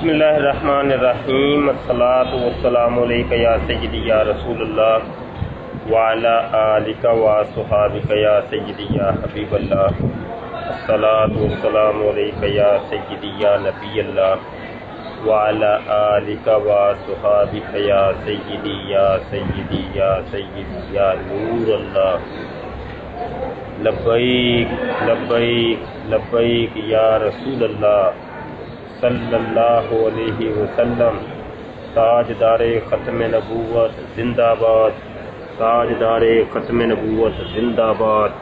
بسم اللہ الرحمن الرحیم، الصلاۃ والسلام علیک یا سیدی یا رسول اللہ وعلی آلک وصحابک یا سیدی یا حبیب اللہ، الصلاۃ والسلام علیک یا سیدی یا نبی اللہ وعلی آلک وصحابک یا سیدی یا سیدی یا سیدی یا نور اللہ، لبیک لبیک لبیک یا رسول اللہ صلی اللہ علیہ وسلم، تاجدار ختم نبوت زندہ باد، تاجدار ختم نبوت زندہ باد،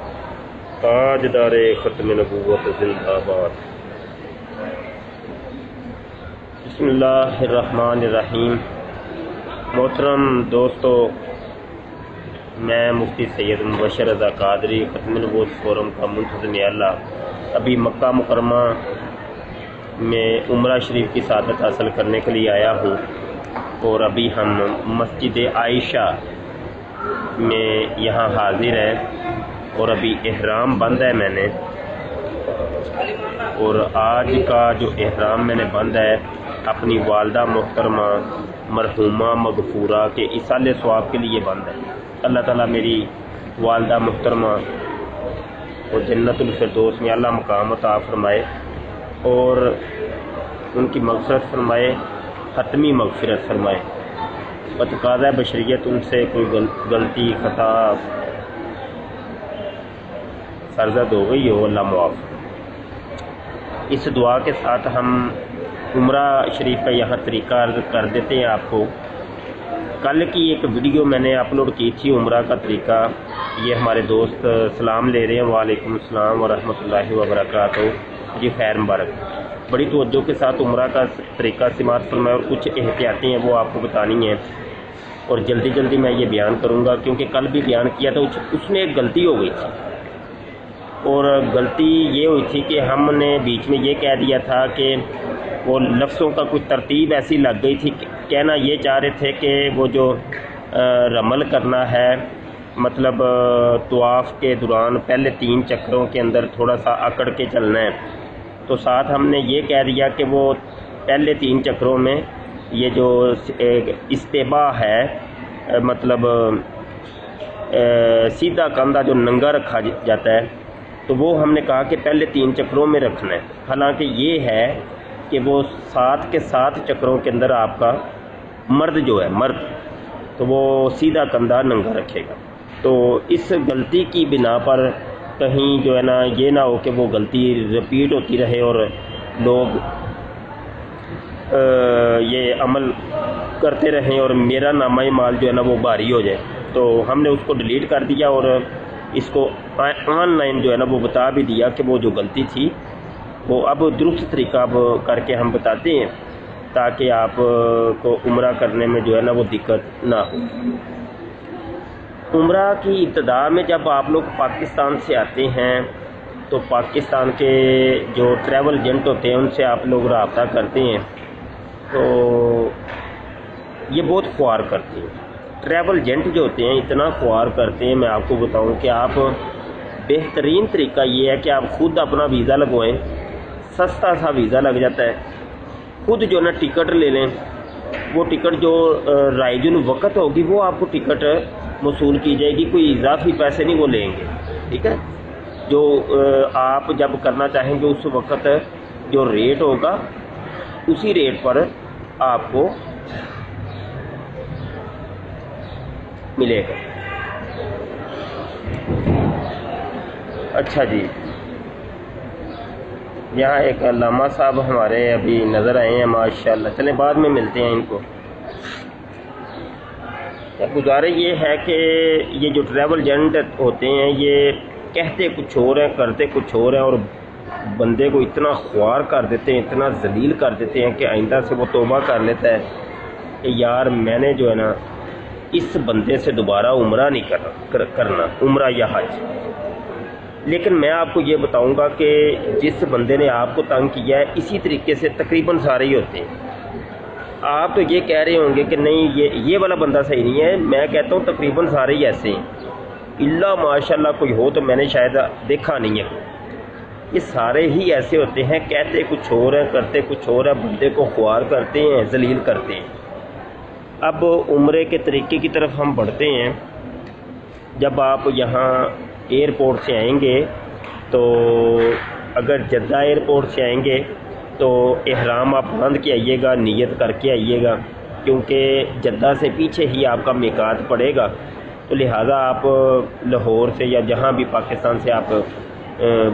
تاجدار ختم نبوت زندہ باد۔ بسم اللہ الرحمن الرحیم۔ محترم دوستو، میں مفتی سید مبشر رضا قادری ختم نبوت فورم کا منتظم اعلیٰ ابھی مکہ مکرمہ میں عمرہ شریف کی سعادت حاصل کرنے کے لیے آیا ہوں، اور ابھی ہم مسجد عائشہ میں یہاں حاضر ہیں، اور ابھی احرام بند ہے میں نے، اور آج کا جو احرام میں نے بند ہے اپنی والدہ محترمہ مرحومہ مغفورہ کے ایصال ثواب کے لیے بند ہے۔ اللہ تعالیٰ میری والدہ محترمہ اور جنت الفردوس میں اللہ مقام عطا فرمائے اور ان کی مغفرت فرمائے، حتمی مغفرت فرمائے۔ بتقاضۂ بشریت ان سے کوئی غلطی خطا سرزد ہو گئی ہو، اللہ معاف۔ اس دعا کے ساتھ ہم عمرہ شریف کا یہاں طریقہ عرض کر دیتے ہیں آپ کو۔ کل کی ایک ویڈیو میں نے اپلوڈ کی تھی عمرہ کا طریقہ، یہ ہمارے دوست سلام لے رہے ہیں، وعلیکم السلام ورحمۃ اللہ وبرکاتہ، جی خیر مبارک۔ بڑی توجہ کے ساتھ عمرہ کا طریقہ سماعت فرمائے، اور کچھ احتیاطیں ہیں وہ آپ کو بتانی ہیں، اور جلدی جلدی میں یہ بیان کروں گا کیونکہ کل بھی بیان کیا تھا، اس میں ایک غلطی ہو گئی تھی، اور غلطی یہ ہوئی تھی کہ ہم نے بیچ میں یہ کہہ دیا تھا کہ وہ لفظوں کا کوئی ترتیب ایسی لگ گئی تھی، کہنا یہ چاہ رہے تھے کہ وہ جو رمل کرنا ہے، مطلب طواف کے دوران پہلے 3 چکروں کے اندر تھوڑا سا اکڑ کے چلنا ہے، تو ساتھ ہم نے یہ کہہ دیا کہ وہ پہلے 3 چکروں میں یہ جو استباء ہے، مطلب سیدھا کندھا جو ننگا رکھا جاتا ہے، تو وہ ہم نے کہا کہ پہلے 3 چکروں میں رکھنا ہے، حالانکہ یہ ہے کہ وہ 7 کے 7 چکروں کے اندر آپ کا مرد جو ہے مرد تو وہ سیدھا کندھا ننگا رکھے گا۔ تو اس غلطی کی بنا پر کہیں جو ہے نا یہ نہ ہو کہ وہ غلطی رپیٹ ہوتی رہے اور لوگ یہ عمل کرتے رہیں اور میرا نامہ مال جو ہے نا وہ بھاری ہو جائے، تو ہم نے اس کو ڈیلیٹ کر دیا اور اس کو آن لائن جو ہے نا وہ بتا بھی دیا کہ وہ جو غلطی تھی وہ اب درست طریقہ اب کر کے ہم بتاتے ہیں، تاکہ آپ کو عمرہ کرنے میں جو ہے نا وہ دقت نہ ہو۔ عمرہ کی ابتدا میں جب آپ لوگ پاکستان سے آتے ہیں تو پاکستان کے جو ٹریول ایجنٹ ہوتے ہیں ان سے آپ لوگ رابطہ کرتے ہیں، تو یہ بہت خوار کرتے ہیں۔ ٹریول ایجنٹ جو ہوتے ہیں اتنا خوار کرتے ہیں، میں آپ کو بتاؤں کہ آپ بہترین طریقہ یہ ہے کہ آپ خود اپنا ویزا لگوائیں، سستا سا ویزا لگ جاتا ہے، خود جو نا ٹکٹ لے لیں، وہ ٹکٹ جو رائج الوقت ہوگی وہ آپ کو ٹکٹ موصول کی جائے گی، کوئی اضافی پیسے نہیں وہ لیں گے، ٹھیک ہے؟ جو آپ جب کرنا چاہیں گے اس وقت جو ریٹ ہوگا اسی ریٹ پر آپ کو ملے گا۔ اچھا جی، یہاں ایک علامہ صاحب ہمارے ابھی نظر آئے ہیں ماشاءاللہ، چلیں بعد میں ملتے ہیں ان کو۔ گزارش یہ ہے کہ یہ جو ٹریول ایجنٹ ہوتے ہیں یہ کہتے کچھ اور ہیں کرتے کچھ اور ہیں، اور بندے کو اتنا خوار کر دیتے ہیں، اتنا ذلیل کر دیتے ہیں کہ آئندہ سے وہ توبہ کر لیتا ہے کہ یار میں نے جو ہے نا اس بندے سے دوبارہ عمرہ نہیں کرنا عمرہ یا حج۔ لیکن میں آپ کو یہ بتاؤں گا کہ جس بندے نے آپ کو تنگ کیا ہے اسی طریقے سے تقریباً سارے ہی ہوتے ہیں۔ آپ تو یہ کہہ رہے ہوں گے کہ نہیں یہ والا بندہ صحیح نہیں ہے، میں کہتا ہوں تقریباً سارے ہی ایسے ہیں، اللہ ماشاءاللہ کوئی ہو تو میں نے شاید دیکھا نہیں ہے۔ یہ سارے ہی ایسے ہوتے ہیں، کہتے کچھ اور ہے کرتے کچھ اور ہے، بندے کو خوار کرتے ہیں، ذلیل کرتے ہیں۔ اب عمرے کے طریقے کی طرف ہم بڑھتے ہیں۔ جب آپ یہاں ایئرپورٹ سے آئیں گے تو اگر جدہ ایئرپورٹ سے آئیں گے تو احرام آپ باندھ کے آئیے گا، نیت کر کے آئیے گا، کیونکہ جدہ سے پیچھے ہی آپ کا میقات پڑے گا، تو لہٰذا آپ لاہور سے یا جہاں بھی پاکستان سے آپ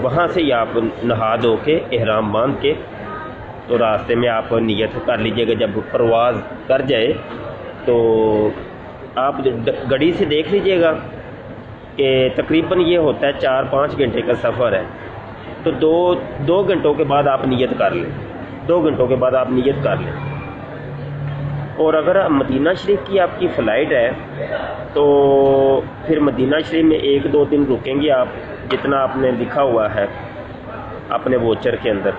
وہاں سے ہی آپ نہا دھو کے احرام باندھ کے تو راستے میں آپ نیت کر لیجئے گا۔ جب پرواز کر جائے تو آپ گھڑی سے دیکھ لیجئے گا کہ تقریباً یہ ہوتا ہے 4-5 گھنٹے کا سفر ہے، تو دو گھنٹوں کے بعد آپ نیت کر لیں، 2 گھنٹوں کے بعد آپ نیت کر لیں۔ اور اگر مدینہ شریف کی آپ کی فلائٹ ہے تو پھر مدینہ شریف میں 1-2 دن رکیں گے آپ، جتنا آپ نے لکھا ہوا ہے اپنے ووچر کے اندر۔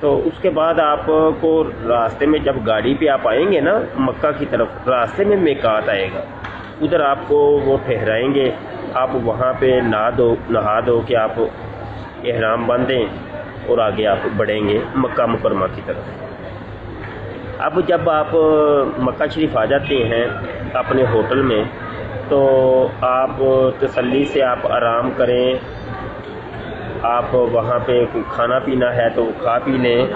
تو اس کے بعد آپ کو راستے میں جب گاڑی پہ آپ آئیں گے نا مکہ کی طرف، راستے میں میقات آئے گا، ادھر آپ کو وہ ٹھہرائیں گے، آپ وہاں پہ نہا دھو کے آپ احرام باندھیں اور آگے آپ بڑھیں گے مکہ مکرمہ کی طرف۔ اب جب آپ مکہ شریف آ جاتے ہیں اپنے ہوٹل میں تو آپ تسلی سے آپ آرام کریں، آپ وہاں پہ کوئی کھانا پینا ہے تو کھا پی لیں،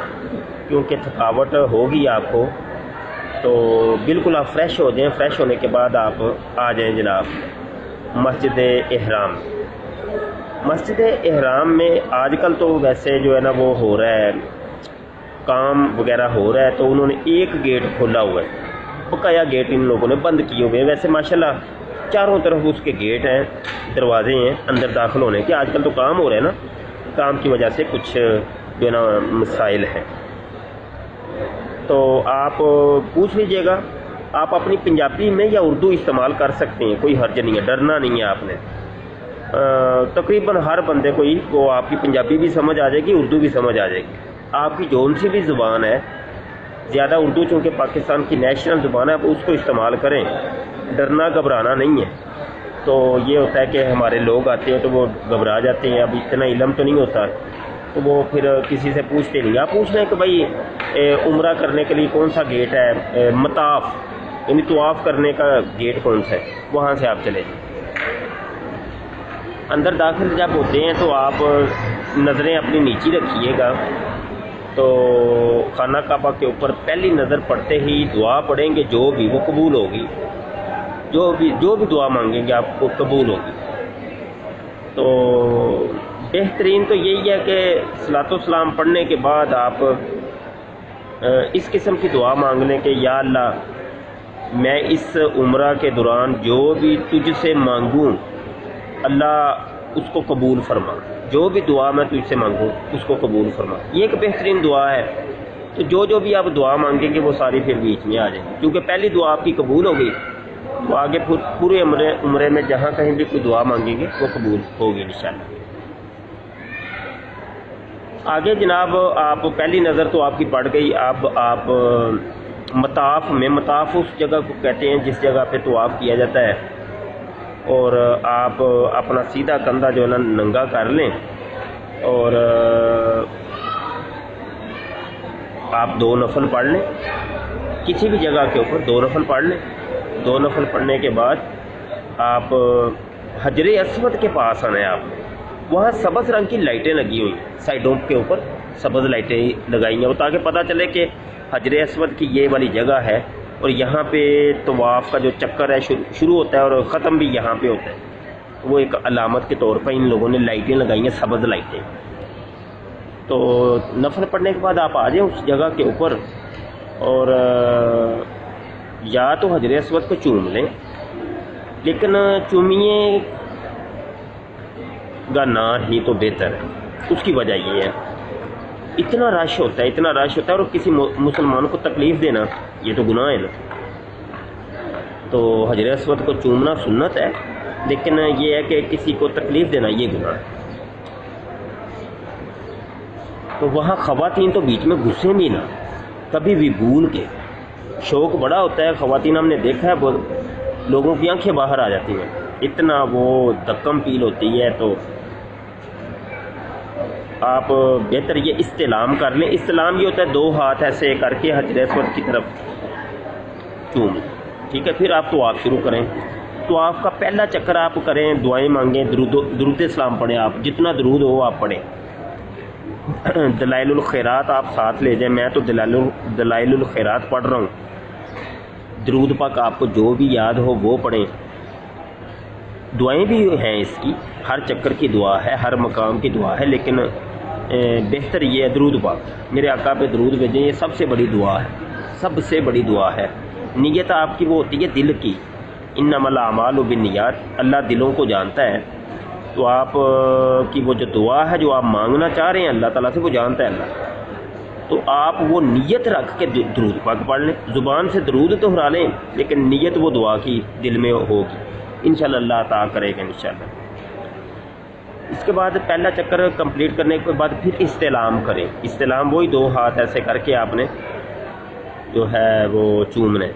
کیونکہ تھکاوٹ ہوگی آپ کو، تو بالکل آپ فریش ہو جائیں۔ فریش ہونے کے بعد آپ آ جائیں جناب مسجد احرام۔ مسجد احرام میں آج کل تو ویسے جو ہے نا وہ ہو رہا ہے، کام وغیرہ ہو رہا ہے، تو انہوں نے ایک گیٹ کھولا ہوا ہے، بقایا گیٹ ان لوگوں نے بند کیے ہوئے ہیں۔ ویسے ماشاءاللہ چاروں طرف اس کے گیٹ ہیں، دروازے ہیں اندر داخل ہونے کے۔ آج کل تو کام ہو رہا ہے نا، کام کی وجہ سے کچھ جو ہے نا مسائل ہیں، تو آپ پوچھ لیجئے گا۔ آپ اپنی پنجابی میں یا اردو استعمال کر سکتے ہیں، کوئی حرج نہیں ہے، ڈرنا نہیں ہے آپ نے۔ تقریباً ہر بندے کو ہی وہ آپ کی پنجابی بھی سمجھ آ جائے گی، اردو بھی سمجھ آ جائے گی۔ آپ کی جون سی بھی زبان ہے، زیادہ اردو چونکہ پاکستان کی نیشنل زبان ہے، آپ اس کو استعمال کریں، ڈرنا گھبرانا نہیں ہے۔ تو یہ ہوتا ہے کہ ہمارے لوگ آتے ہیں تو وہ گھبرا جاتے ہیں، اب اتنا علم تو نہیں ہوتا، تو وہ پھر کسی سے پوچھتے نہیں۔ آپ پوچھ رہے ہیں کہ بھائی عمرہ کرنے کے لیے کون سا گیٹ ہے، مطاف یعنی طواف کرنے کا گیٹ کون سا ہے، وہاں سے آپ چلے جائیں۔ اندر داخل جب ہوتے ہیں تو آپ نظریں اپنی نیچی رکھیے گا، تو خانہ کعبہ کے اوپر پہلی نظر پڑتے ہی دعا پڑھیں گے، جو بھی وہ قبول ہوگی، جو بھی دعا مانگیں گے آپ کو قبول ہوگی۔ تو بہترین تو یہی ہے کہ صلاۃ و سلام پڑھنے کے بعد آپ اس قسم کی دعا مانگ لیں کہ یا اللہ میں اس عمرہ کے دوران جو بھی تجھ سے مانگوں اللہ اس کو قبول فرما، جو بھی دعا میں تجھ سے مانگوں اس کو قبول فرما۔ یہ ایک بہترین دعا ہے، تو جو بھی آپ دعا مانگیں گے وہ ساری پھر بیچ میں آ جائیں گی، کیونکہ پہلی دعا آپ کی قبول ہو گئی تو آگے پورے عمرے میں جہاں کہیں بھی کوئی دعا مانگیں گے وہ قبول ہوگی انشاءاللہ۔ آگے جناب آپ پہلی نظر تو آپ کی پڑ گئی، اب آپ مطاف میں، مطاف اس جگہ کو کہتے ہیں جس جگہ پہ طواف کیا جاتا ہے، اور آپ اپنا سیدھا کندھا جو ہے نا ننگا کر لیں، اور آپ 2 نفل پڑھ لیں، کسی بھی جگہ کے اوپر 2 نفل پڑھ لیں۔ 2 نفل پڑھنے کے بعد آپ حجر اسود کے پاس آنا ہے، آپ وہاں سبز رنگ کی لائٹیں لگی ہوئی ہیں، سائڈوں کے اوپر سبز لائٹیں لگائی ہیں، وہ تاکہ پتہ چلے کہ حجر اسود کی یہ والی جگہ ہے، اور یہاں پہ طواف کا جو چکر ہے شروع ہوتا ہے اور ختم بھی یہاں پہ ہوتا ہے۔ وہ ایک علامت کے طور پر ان لوگوں نے لائٹیں لگائی ہیں، سبز لائٹیں۔ تو نفل پڑھنے کے بعد آپ آ جائیں اس جگہ کے اوپر، اور یا تو حجر اسود کو چوم لیں، لیکن چومیے گا نہ ہی تو بہتر ہے۔ اس کی وجہ یہ ہے اتنا رش ہوتا ہے اور کسی مسلمان کو تکلیف دینا یہ تو گناہ ہے نا۔ تو حجر اسود کو چومنا سنت ہے، لیکن یہ ہے کہ کسی کو تکلیف دینا یہ گناہ ہے۔ تو وہاں خواتین تو بیچ میں گھسیں بھی نہ کبھی بھی بھول کے۔ شوق بڑا ہوتا ہے، خواتین ہم نے دیکھا ہے لوگوں کی آنکھیں باہر آ جاتی ہیں، اتنا وہ دکم پیل ہوتی ہے، تو آپ بہتر یہ استلام کر لیں. استلام یہ ہوتا ہے 2 ہاتھ ایسے کر کے حجر اسود کی طرف چوم لیں. ٹھیک ہے. پھر آپ طواف شروع کریں. طواف کا پہلا چکر آپ کریں, دعائیں مانگیں, درود اسلام پڑھیں. آپ جتنا درود ہو آپ پڑھیں. دلائل الخیرات آپ ساتھ لے جائیں. میں تو دلائل الخیرات پڑھ رہا ہوں. درود پاک آپ کو جو بھی یاد ہو وہ پڑھیں. دعائیں بھی ہیں اس کی, ہر چکر کی دعا ہے, ہر مقام کی دعا ہے, لیکن بہتر یہ ہے درود پاک. میرے آقا پہ درود بھیجیں. یہ سب سے بڑی دعا ہے, سب سے بڑی دعا ہے. نیت آپ کی وہ ہوتی ہے دل کی. انما الاعمال بالنیات, اللہ دلوں کو جانتا ہے. تو آپ کی وہ جو دعا ہے جو آپ مانگنا چاہ رہے ہیں اللہ تعالیٰ سے, وہ جانتا ہے اللہ. تو آپ وہ نیت رکھ کے درود پاک پڑھ لیں. زبان سے درود دہرا لیں, لیکن نیت وہ دعا کی دل میں ہوگی. انشاءاللہ اللہ عطا کرے گا انشاءاللہ. اس کے بعد پہلا چکر کمپلیٹ کرنے کے بعد پھر استلام کریں. استلام وہی 2 ہاتھ ایسے کر کے آپ نے جو ہے وہ چومنا ہے.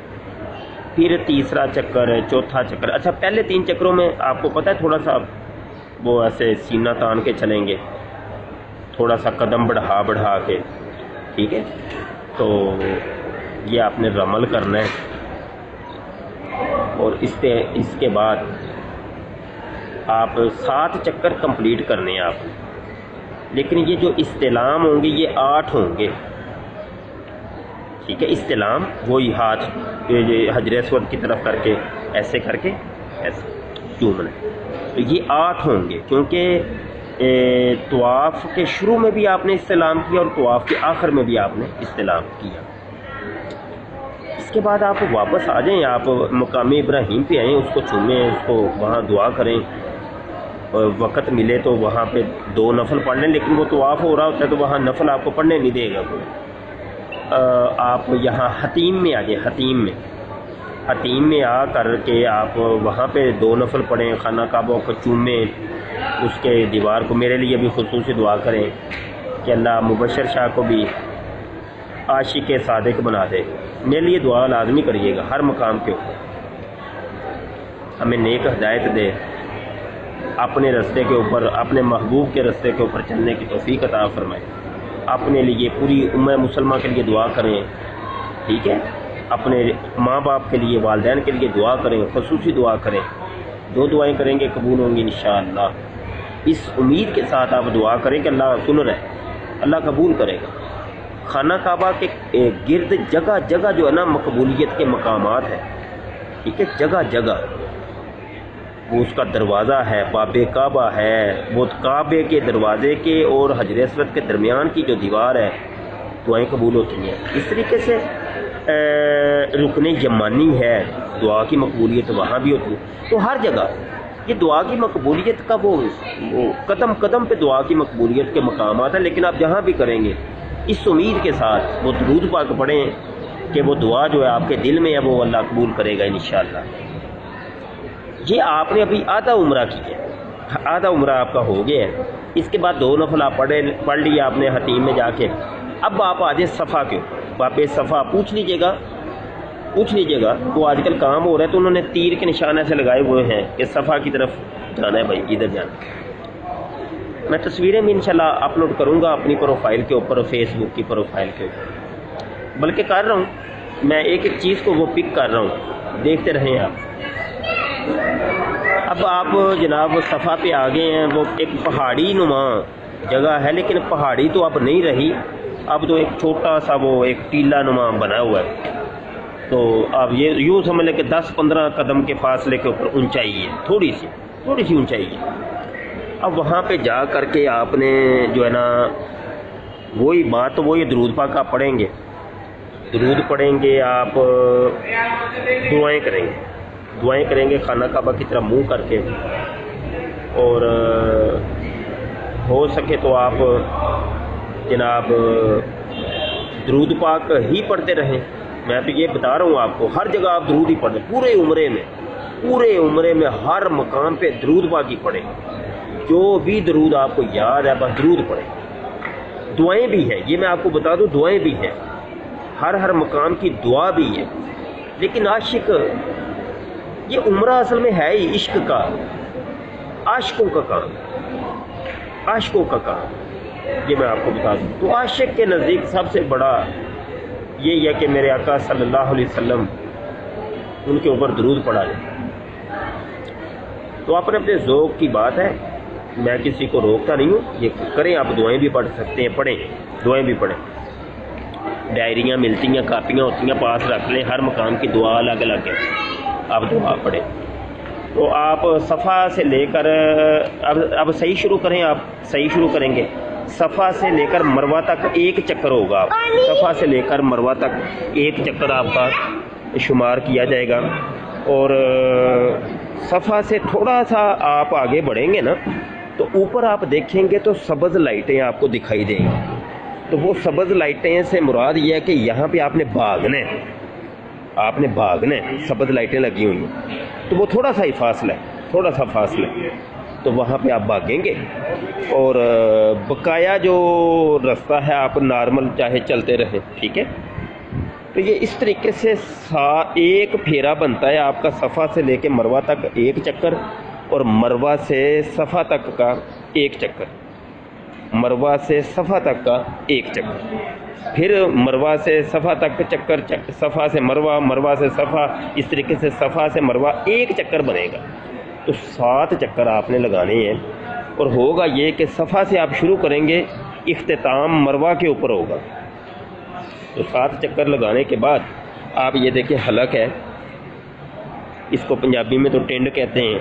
پھر تیسرا چکر, چوتھا چکر. اچھا, پہلے 3 چکروں میں آپ کو پتہ ہے تھوڑا سا وہ ایسے سینہ تان کے چلیں گے, تھوڑا سا قدم بڑھا کے. ٹھیک ہے. تو یہ آپ نے رمل کرنا ہے. اور اس کے بعد آپ 7 چکر کمپلیٹ کرنے ہیں آپ. لیکن یہ جو استلام ہوں گے یہ 8 ہوں گے. ٹھیک ہے. استلام وہی ہاتھ حجر اسود کی طرف کر کے ایسے چومنا. تو یہ 8 ہوں گے, کیونکہ طواف کے شروع میں بھی آپ نے استلام کیا اور طواف کے آخر میں بھی آپ نے استلام کیا. اس کے بعد آپ واپس آ جائیں, آپ مقام ابراہیم پہ آئیں, اس کو چومیں, اس کو وہاں دعا کریں. اور وقت ملے تو وہاں پہ 2 نفل پڑھ لیں, لیکن وہ طواف ہو رہا ہوتا ہے تو وہاں نفل آپ کو پڑھنے نہیں دے گا کوئی. آپ یہاں حتیم میں آ جائیں. حتیم میں آ کر کے آپ وہاں پہ 2 نفل پڑھیں, خانہ کعبہ کو چومیں, اس کے دیوار کو. میرے لیے بھی خصوصی دعا کریں کہ اللہ مبشر شاہ کو بھی عاشق صادق بنا دے. میرے لیے دعا لازمی کریے گا ہر مقام کے اوپر. ہمیں نیک ہدایت دے, اپنے رستے کے اوپر, اپنے محبوب کے رستے کے اوپر چلنے کی توفیق عطا فرمائے. اپنے لیے, پوری امت مسلمہ کے لیے دعا کریں. ٹھیک ہے. اپنے ماں باپ کے لیے, والدین کے لیے دعا کریں, خصوصی دعا کریں. 2 دعائیں کریں گے قبول ہوں گی انشاءاللہ. اس امید کے ساتھ آپ دعا کریں کہ اللہ سن رہا ہے, اللہ قبول کرے گا. خانہ کعبہ کے گرد جگہ جگہ جو ہے نا مقبولیت کے مقامات ہیں. ٹھیک ہے. جگہ جگہ وہ اس کا دروازہ ہے, باب کعبہ ہے, وہ کعبے کے دروازے کے اور حجر اسود کے درمیان کی جو دیوار ہے دعائیں قبول ہوتی ہیں. اس طریقے سے رکن یمانی ہے, دعا کی مقبولیت وہاں بھی ہوتی ہے. تو ہر جگہ یہ دعا کی مقبولیت کا وہ قدم قدم پہ دعا کی مقبولیت کے مقامات ہیں. لیکن آپ جہاں بھی کریں گے اس امید کے ساتھ وہ درود پاک پڑھیں کہ وہ دعا جو ہے آپ کے دل میں ہے وہ اللہ قبول کرے گا انشاءاللہ. یہ آپ نے ابھی آدھا عمرہ کیا ہے, آدھا عمرہ آپ کا ہو گیا ہے. اس کے بعد 2 نفل آپ پڑھ لیے آپ نے حتیم میں جا کے. اب آپ آ جائیں صفا کے اوپر. آپ صفا پوچھ لیجئے گا, وہ آج کل کام ہو رہا ہے تو انہوں نے تیر کے نشان ایسے لگائے ہوئے ہیں کہ صفا کی طرف جانا ہے بھائی, ادھر جانا. میں تصویریں بھی انشاءاللہ اپلوڈ کروں گا اپنی پروفائل کے اوپر, فیس بک کی پروفائل کے اوپر. بلکہ کر رہا ہوں میں ایک چیز کو وہ پک کر رہا ہوں, دیکھتے رہیں آپ. اب آپ جناب صفا پہ آ گئے ہیں. وہ ایک پہاڑی نما جگہ ہے, لیکن پہاڑی تو اب نہیں رہی, اب تو ایک چھوٹا سا وہ ایک ٹیلا نما بنا ہوا ہے. تو اب یہ یوں سمجھ لیں کہ 10-15 قدم کے فاصلے کے اوپر اونچائی ہے, تھوڑی سی اونچائی ہے. اب وہاں پہ جا کر کے آپ نے جو ہے نا وہی بات, وہی درود پاک آپ پڑھیں گے, آپ دعائیں کریں گے خانہ کعبہ کی طرف منہ کر کے. اور ہو سکے تو آپ جناب درود پاک ہی پڑھتے رہیں. میں تو یہ بتا رہا ہوں آپ کو, ہر جگہ آپ درود ہی پڑھیں. پورے عمرے میں ہر مقام پہ درود پاک ہی پڑھیں. جو بھی درود آپ کو یاد ہے بس درود پڑھیں. دعائیں بھی ہیں, یہ میں آپ کو بتا دوں, دعائیں بھی ہیں, ہر مقام کی دعا بھی ہے. لیکن عاشق, یہ عمرہ اصل میں ہے ہی عشق کا, عاشقوں کا کام. یہ میں آپ کو بتا دوں. تو عاشق کے نزدیک سب سے بڑا یہ ہے کہ میرے آقا صلی اللہ علیہ وسلم ان کے اوپر درود پڑھا جائے. تو اپنے اپنے ذوق کی بات ہے، میں کسی کو روکتا نہیں ہوں، یہ کریں. آپ دعائیں بھی پڑھ سکتے ہیں، پڑھیں، دعائیں بھی پڑھیں. ڈائریاں ملتی ہیں، کاپیاں ہوتی ہیں، پاس رکھ لیں. ہر مقام کی دعا الگ الگ ہے، آپ دعا پڑھیں. تو آپ صفا سے لے کر اب صحیح شروع کریں. آپ صحیح شروع کریں گے. صفا سے لے کر مروہ تک ایک چکر ہوگا. صفا سے لے کر مروہ تک ایک چکر آپ کا شمار کیا جائے گا. اور صفا سے تھوڑا سا آپ آگے بڑھیں گے نا، تو اوپر آپ دیکھیں گے تو سبز لائٹیں آپ کو دکھائی دیں گی. تو وہ سبز لائٹیں سے مراد یہ ہے کہ یہاں پہ آپ نے بھاگنا ہے، آپ نے بھاگنا ہے. سبز لائٹیں لگی ہوئی ہیں، تو وہ تھوڑا سا ہی فاصلہ ہے، تھوڑا سا فاصلہ ہے. تو وہاں پہ آپ بھاگیں گے. اور بقایا جو راستہ ہے آپ نارمل چاہے چلتے رہیں، ٹھیک ہے. تو یہ اس طریقے سے ایک پھیرا بنتا ہے آپ کا، صفا سے لے کے مروہ تک ایک چکر، اور مروہ سے صفا تک کا ایک چکر، مروہ سے صفا تک کا ایک چکر، پھر مروہ سے صفا تک چکر، صفا سے مروہ، مروہ سے صفا، اس طریقے سے صفا سے مروہ ایک چکر بنے گا. تو 7 چکر آپ نے لگانے ہیں. اور ہوگا یہ کہ صفا سے آپ شروع کریں گے، اختتام مروہ کے اوپر ہوگا. تو 7 چکر لگانے کے بعد آپ یہ دیکھیں حلق ہے، اس کو پنجابی میں تو ٹنڈ کہتے ہیں،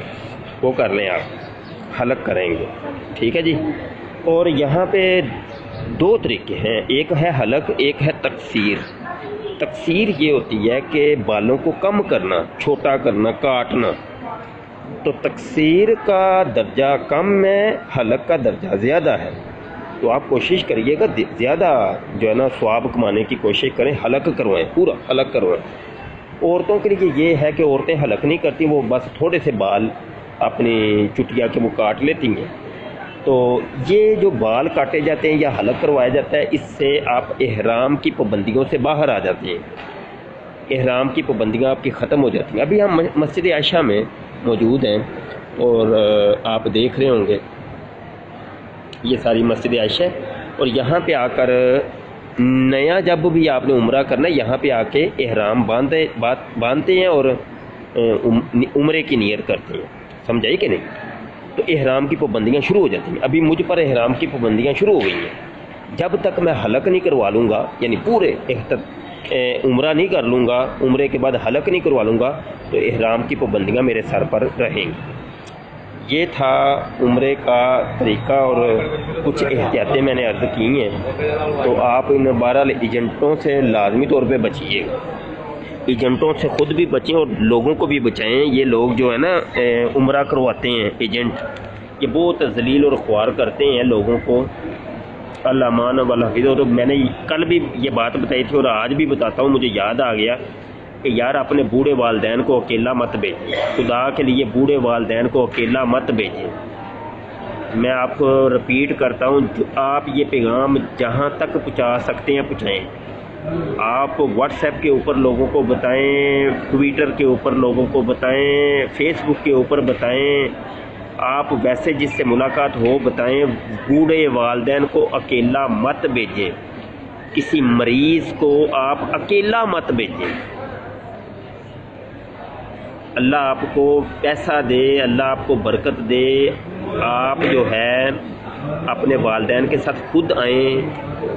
وہ کر لیں آپ، حلق کریں گے، ٹھیک ہے جی. اور یہاں پہ 2 طریقے ہیں، ایک ہے حلق، ایک ہے تقصیر. تقصیر یہ ہوتی ہے کہ بالوں کو کم کرنا، چھوٹا کرنا، کاٹنا. تو تقصیر کا درجہ کم ہے، حلق کا درجہ زیادہ ہے. تو آپ کوشش کریے گا زیادہ جو ہے نا ثواب کمانے کی کوشش کریں، حلق کروائیں، پورا حلق کروائیں. عورتوں کے لیے یہ ہے کہ عورتیں حلق نہیں کرتی، وہ بس تھوڑے سے بال اپنی چٹیا کے وہ کاٹ لیتی ہیں. تو یہ جو بال کاٹے جاتے ہیں یا حلق کروایا جاتا ہے، اس سے آپ احرام کی پابندیوں سے باہر آ جاتے ہیں. احرام کی پابندیاں آپ کی ختم ہو جاتی ہیں. ابھی ہم مسجد عائشہ میں موجود ہیں اور آپ دیکھ رہے ہوں گے یہ ساری مسجد عائشہ ہے. اور یہاں پہ آ کر نیا جب بھی آپ نے عمرہ کرنا ہے، یہاں پہ آ کے احرام باندھتے ہیں اور عمرے کی نیت کرتے ہیں. سمجھائی کہ نہیں؟ تو احرام کی پابندیاں شروع ہو جاتی ہیں. ابھی مجھ پر احرام کی پابندیاں شروع ہو گئی ہیں. جب تک میں حلق نہیں کروا لوں گا، یعنی پورے عمرہ نہیں کر لوں گا، عمرے کے بعد حلق نہیں کروا لوں گا، تو احرام کی پابندیاں میرے سر پر رہیں گی. یہ تھا عمرے کا طریقہ اور کچھ احتیاطیں میں نے عرض کی ہیں. تو آپ ان 12 ایجنٹوں سے لازمی طور پہ بچیے گا. ایجنٹوں سے خود بھی بچیں اور لوگوں کو بھی بچائیں. یہ لوگ جو ہے نا عمرہ کرواتے ہیں ایجنٹ، یہ بہت ذلیل اور خوار کرتے ہیں لوگوں کو. اللہ مان والحفظ. اور میں نے کل بھی یہ بات بتائی تھی اور آج بھی بتاتا ہوں، مجھے یاد آ گیا کہ یار اپنے بوڑھے والدین کو اکیلا مت بھیجیں. خدا کے لیے بوڑھے والدین کو اکیلا مت بھیجیں. میں آپ کو رپیٹ کرتا ہوں، آپ یہ پیغام جہاں تک پہنچا سکتے ہیں پہنچائیں. آپ واٹس ایپ کے اوپر لوگوں کو بتائیں، ٹویٹر کے اوپر لوگوں کو بتائیں، فیس بک کے اوپر بتائیں. آپ ویسے جس سے ملاقات ہو بتائیں. بوڑھے والدین کو اکیلا مت بھیجیں. کسی مریض کو آپ اکیلا مت بھیجیں. اللہ آپ کو پیسہ دے، اللہ آپ کو برکت دے. آپ جو ہے اپنے والدین کے ساتھ خود آئیں.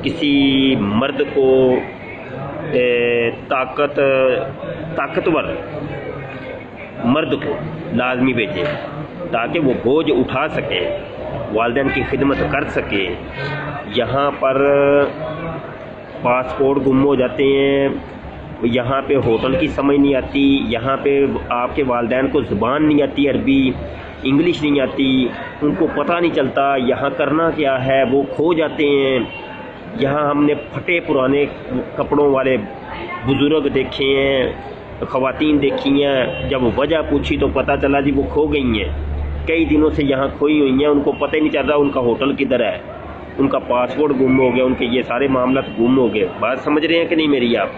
کسی مرد کو طاقتور مرد کو لازمی بھیجیں تاکہ وہ بوجھ اٹھا سکے، والدین کی خدمت کر سکے. یہاں پر پاسپورٹ گم ہو جاتے ہیں، یہاں پہ ہوٹل کی سمجھ نہیں آتی، یہاں پہ آپ کے والدین کو زبان نہیں آتی، عربی انگلش نہیں آتی، ان کو پتہ نہیں چلتا یہاں کرنا کیا ہے، وہ کھو جاتے ہیں. یہاں ہم نے پھٹے پرانے کپڑوں والے بزرگ دیکھے ہیں، خواتین دیکھی ہیں. جب وجہ پوچھی تو پتہ چلا جی وہ کھو گئی ہیں، کئی دنوں سے یہاں کھوئی ہوئی ہیں، ان کو پتہ ہی نہیں چل رہا ان کا ہوٹل کدھر ہے، ان کا پاسپورٹ گم ہو گیا، ان کے یہ سارے معاملات گم ہو گئے. بات سمجھ رہے ہیں کہ نہیں میری آپ؟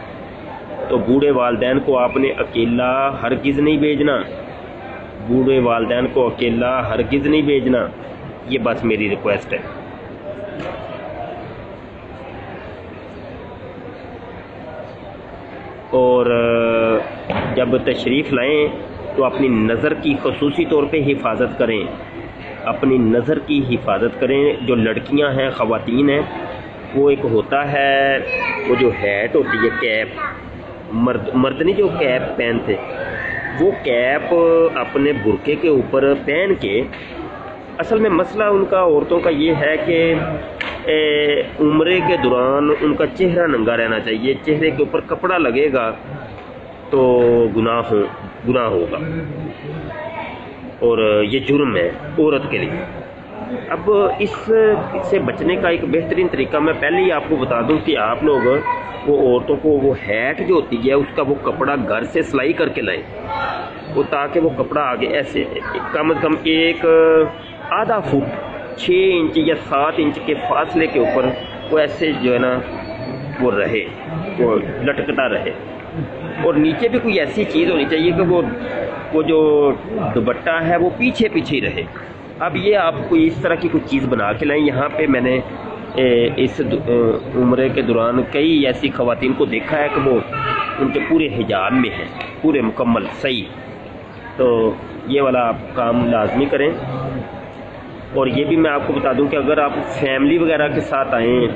تو بوڑھے والدین کو آپ نے اکیلا ہرگز نہیں بھیجنا. بوڑھے والدین کو اکیلا ہرگز نہیں بھیجنا. یہ بس میری ریکویسٹ ہے. اور جب تشریف لائیں تو اپنی نظر کی خصوصی طور پہ حفاظت کریں، اپنی نظر کی حفاظت کریں۔ جو لڑکیاں ہیں، خواتین ہیں، وہ ایک ہوتا ہے وہ جو ہیٹ ہوتی ہے، کیپ، مرد نہیں جو کیپ پہنتے، وہ کیپ اپنے برقعے کے اوپر پہن کے، اصل میں مسئلہ ان کا عورتوں کا یہ ہے کہ عمرے کے دوران ان کا چہرہ ننگا رہنا چاہیے، چہرے کے اوپر کپڑا لگے گا تو گناہ ہوگا، اور یہ جرم ہے عورت کے لیے۔ اب اس سے بچنے کا ایک بہترین طریقہ میں پہلے ہی آپ کو بتا دوں کہ آپ لوگ وہ عورتوں کو وہ ہیٹ جو ہوتی ہے اس کا وہ کپڑا گھر سے سلائی کر کے لائیں، وہ تاکہ وہ کپڑا آگے ایسے کم از کم ایک آدھا فٹ 6 انچ یا 7 انچ کے فاصلے کے اوپر وہ ایسے جو ہے نا وہ رہے، وہ لٹکتا رہے، اور نیچے بھی کوئی ایسی چیز ہونی چاہیے کہ وہ جو دوپٹہ ہے وہ پیچھے ہی رہے۔ اب یہ آپ کو اس طرح کی کوئی چیز بنا کے لائیں۔ یہاں پہ میں نے اس عمرے کے دوران کئی ایسی خواتین کو دیکھا ہے کہ وہ ان کے پورے حجاب میں ہیں، پورے مکمل صحیح، تو یہ والا آپ کام لازمی کریں۔ اور یہ بھی میں آپ کو بتا دوں کہ اگر آپ فیملی وغیرہ کے ساتھ آئیں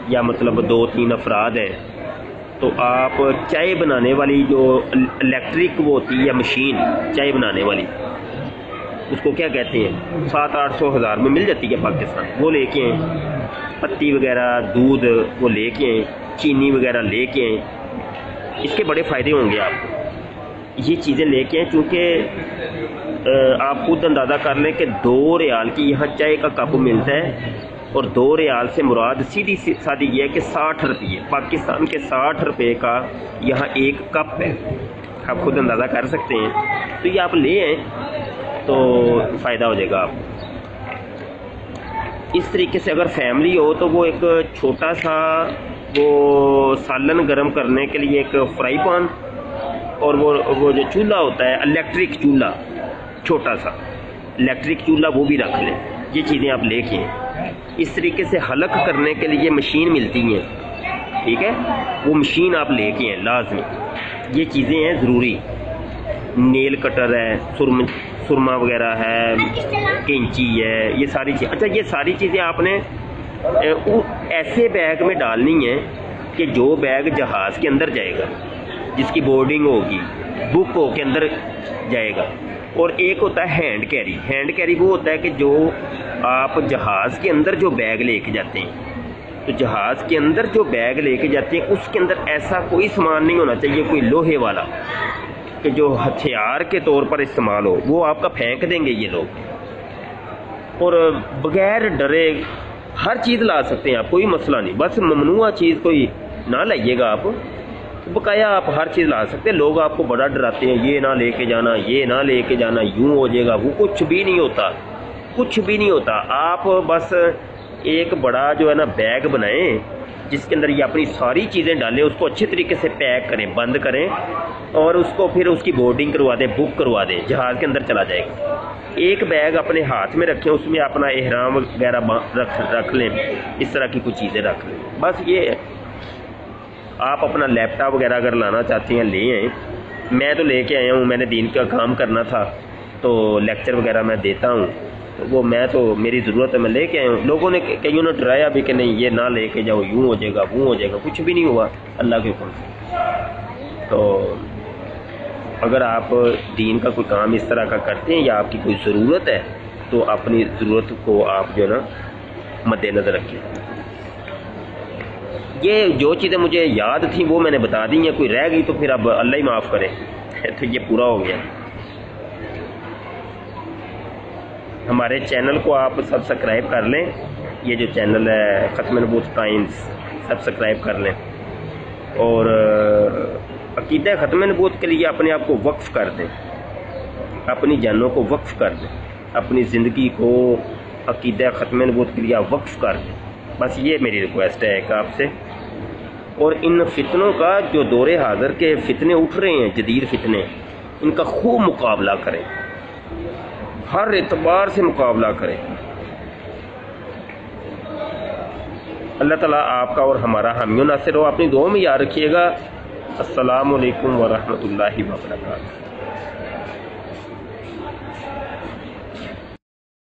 یا مطلب 2-3 افراد ہیں تو آپ چائے بنانے والی جو الیکٹرک وہ ہوتی ہے مشین چائے بنانے والی، اس کو کیا کہتے ہیں، 700-800 ہزار میں مل جاتی ہے پاکستان، وہ لے کے آئیں، پتی وغیرہ، دودھ وہ لے کے آئیں، چینی وغیرہ لے کے آئیں، اس کے بڑے فائدے ہوں گے آپ کو۔ یہ چیزیں لے کے آئیں، چونکہ آپ خود اندازہ کر لیں کہ 2 ریال کی یہاں چائے کا کپ ملتا ہے، اور 2 ریال سے مراد سیدھی سادھی یہ ہے کہ 60 روپے، پاکستان کے 60 روپے کا یہاں ایک کپ ہے، آپ خود اندازہ کر سکتے ہیں۔ تو یہ آپ لے آئیں تو فائدہ ہو جائے گا آپ کو۔ اس طریقے سے اگر فیملی ہو تو وہ ایک چھوٹا سا وہ سالن گرم کرنے کے لیے ایک فرائی پان، اور وہ جو چولہا ہوتا ہے الیکٹرک چولہا، چھوٹا سا الیکٹرک چولہا، وہ بھی رکھ لیں۔ یہ چیزیں آپ لے کے آئیں۔ اس طریقے سے حلق کرنے کے لیے مشین ملتی ہیں، ٹھیک ہے، وہ مشین آپ لے کے آئیں لازمی۔ یہ چیزیں ہیں ضروری، نیل کٹر ہے، سرما وغیرہ ہے، کینچی ہے، یہ ساری چیزیں۔ اچھا، یہ ساری چیزیں آپ نے ایسے بیگ میں ڈالنی ہیں کہ جو بیگ جہاز کے اندر جائے گا، جس کی بورڈنگ ہوگی، بک ہو کے اندر جائے گا۔ اور ایک ہوتا ہے ہینڈ کیری، ہینڈ کیری وہ ہوتا ہے کہ جو آپ جہاز کے اندر جو بیگ لے کے جاتے ہیں، تو جہاز کے اندر جو بیگ لے کے جاتے ہیں اس کے اندر ایسا کوئی سامان نہیں ہونا چاہیے، کوئی لوہے والا کہ جو ہتھیار کے طور پر استعمال ہو، وہ آپ کا پھینک دیں گے یہ لوگ۔ اور بغیر ڈرے ہر چیز لا سکتے ہیں آپ، کوئی مسئلہ نہیں، بس ممنوع چیز کوئی نہ لائیے گا آپ، بقایا آپ ہر چیز لا سکتے ہیں۔ لوگ آپ کو بڑا ڈراتے ہیں، یہ نہ لے کے جانا، یہ نہ لے کے جانا، یوں ہو جائے گا، وہ کچھ بھی نہیں ہوتا، کچھ بھی نہیں ہوتا۔ آپ بس ایک بڑا جو ہے نا بیگ بنائیں جس کے اندر یہ اپنی ساری چیزیں ڈالیں، اس کو اچھے طریقے سے پیک کریں، بند کریں، اور اس کو پھر اس کی بورڈنگ کروا دیں، بک کروا دیں، جہاز کے اندر چلا جائے گا۔ ایک بیگ اپنے ہاتھ میں رکھیں، اس میں اپنا احرام وغیرہ رکھ لیں، اس طرح کی کچھ چیزیں رکھ لیں، بس یہ ہے۔ آپ اپنا لیپ ٹاپ وغیرہ اگر لانا چاہتے ہیں لے آئیں، میں تو لے کے آیا ہوں، میں نے دین کا کام کرنا تھا تو لیکچر وغیرہ میں دیتا ہوں، وہ میں تو میری ضرورت ہے میں لے کے آیا ہوں۔ لوگوں نے کئیوں نے ڈرایا بھی کہ نہیں یہ نہ لے کے جاؤ، یوں ہو جائے گا، وہ ہو جائے گا، کچھ بھی نہیں ہوا اللہ کے حکم سے۔ تو اگر آپ دین کا کوئی کام اس طرح کا کرتے ہیں یا آپ کی کوئی ضرورت ہے تو اپنی ضرورت کو آپ جو ہے نا مد نظر رکھیں۔ یہ جو چیزیں مجھے یاد تھیں وہ میں نے بتا دی ہیں، کوئی رہ گئی تو پھر اب اللہ ہی معاف کرے، تو یہ پورا ہو گیا۔ ہمارے چینل کو آپ سبسکرائب کر لیں، یہ جو چینل ہے ختم نبوت ٹائمز، سبسکرائب کر لیں، اور عقیدہ ختم نبوت کے لیے اپنے آپ کو وقف کر دیں، اپنی جانوں کو وقف کر دیں، اپنی زندگی کو عقیدہ ختم نبوت کے لیے آپ وقف کر دیں، بس یہ میری ریکویسٹ ہے ایک آپ سے۔ اور ان فتنوں کا جو دور حاضر کے فتنے اٹھ رہے ہیں، جدید فتنے، ان کا خوب مقابلہ کریں، ہر اعتبار سے مقابلہ کریں۔ اللہ تعالیٰ آپ کا اور ہمارا حامی و ناصر ہو۔ اپنی دعاؤں میں یاد رکھیے گا السلام علیکم ورحمۃ اللہ وبرکاتہ۔